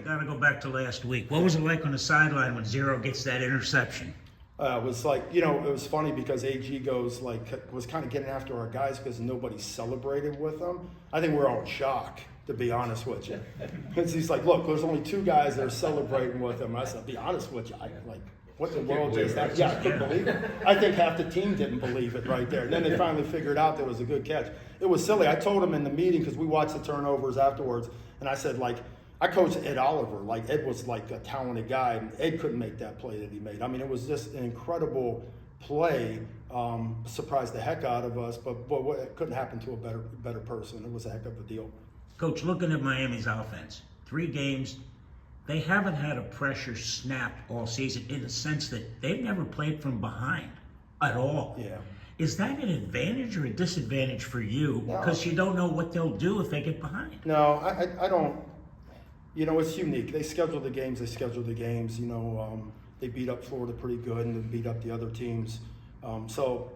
I gotta go back to last week. What was it like on the sideline when Zero gets that interception? It was like, it was funny because AG was kind of getting after our guys because nobody celebrated with them. I think we're all in shock, to be honest with you. Because he's like, look, there's only 2 guys that are celebrating with him. I said, be honest with you, what in the world is that? Yeah, I couldn't believe it. I think half the team didn't believe it right there. And then they finally figured out that it was a good catch. It was silly. I told him in the meeting, because we watched the turnovers afterwards, and I said, I coached Ed Oliver. Ed was a talented guy, and Ed couldn't make that play that he made. I mean, it was just an incredible play. Surprised the heck out of us, but it couldn't happen to a better person. It was a heck of a deal. Coach, looking at Miami's offense, 3 games, they haven't had a pressure snapped all season in the sense that they've never played from behind at all. Yeah. Is that an advantage or a disadvantage for you? No. Because you don't know what they'll do if they get behind. No, I don't. It's unique. They schedule the games. They beat up Florida pretty good, and they beat up the other teams. So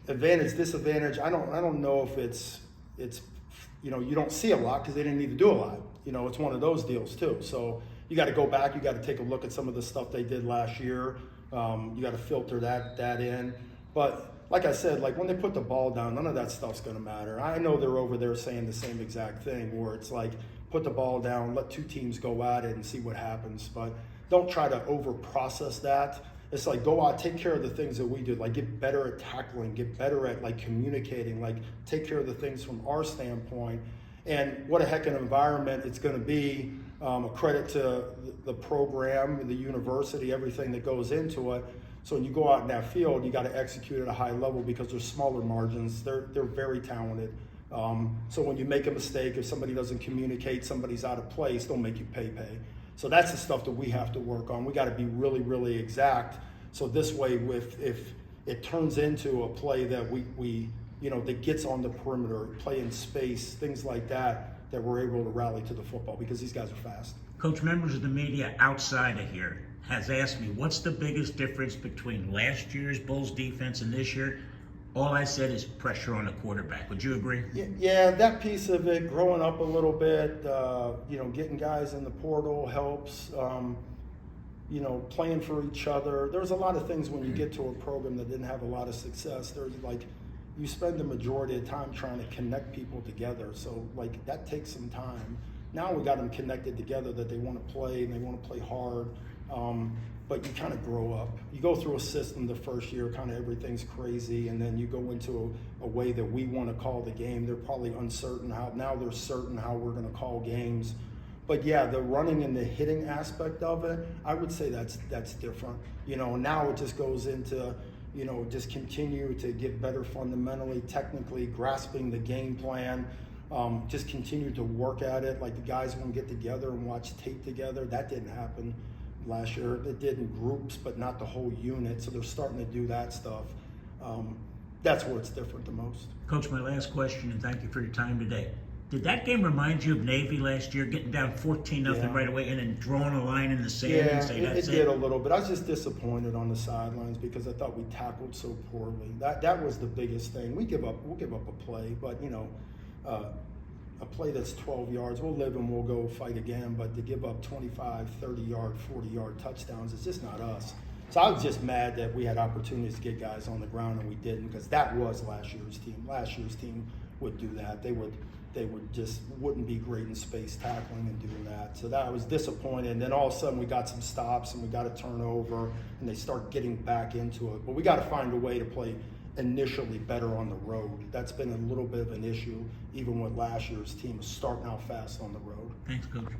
advantage, disadvantage. I don't know if it's you don't see a lot because they didn't need to do a lot. It's one of those deals too. So you got to go back. You got to take a look at some of the stuff they did last year. You got to filter that in. But like I said, when they put the ball down, none of that stuff's going to matter. I know they're over there saying the same exact thing, where it's put the ball down, let 2 teams go at it and see what happens. But don't try to over-process that. It's go out, take care of the things that we do, get better at tackling, get better at communicating, take care of the things from our standpoint. And what a heck of an environment it's going to be. A credit to the program, the university, everything that goes into it. So when you go out in that field, you got to execute at a high level because there's smaller margins. They're very talented. So when you make a mistake, if somebody doesn't communicate, somebody's out of place, they'll make you pay. So that's the stuff that we have to work on. We got to be really, really exact. So this way, if it turns into a play that we that gets on the perimeter, play in space, things like that we're able to rally to the football because these guys are fast. Coach, members of the media outside of here has asked me, what's the biggest difference between last year's Bulls defense and this year? All I said is pressure on the quarterback. Would you agree? Yeah, that piece of it, growing up a little bit, getting guys in the portal helps, playing for each other. There's a lot of things when you get to a program that didn't have a lot of success. There's you spend the majority of the time trying to connect people together. So that takes some time. Now we got them connected together that they want to play and they want to play hard. But you kind of grow up. You go through a system the first year, kind of everything's crazy, and then you go into a way that we want to call the game. They're probably uncertain how, now they're certain how we're going to call games. But yeah, the running and the hitting aspect of it, I would say that's different. Now it just goes into, just continue to get better fundamentally, technically, grasping the game plan. Just continue to work at it. The guys want to get together and watch tape together. That didn't happen last year. It did in groups, but not the whole unit. So they're starting to do that stuff. That's where it's different the most. Coach, my last question, and thank you for your time today. Did that game remind you of Navy last year, getting down 14-0 right away and then drawing a line in the sand and saying that's it? It did a little bit. I was just disappointed on the sidelines because I thought we tackled so poorly. That was the biggest thing. We'll give up a play, but a play that's 12 yards, we'll live and we'll go fight again, but to give up 25, 30-yard, 40-yard touchdowns, it's just not us. So I was just mad that we had opportunities to get guys on the ground and we didn't, because that was last year's team. Last year's team would do that. They would just wouldn't be great in space tackling and doing that. So that I was disappointed. And then all of a sudden we got some stops and we got a turnover and they start getting back into it. But we got to find a way to play initially better on the road. That's been a little bit of an issue, even with last year's team, starting out fast on the road. Thanks, Coach.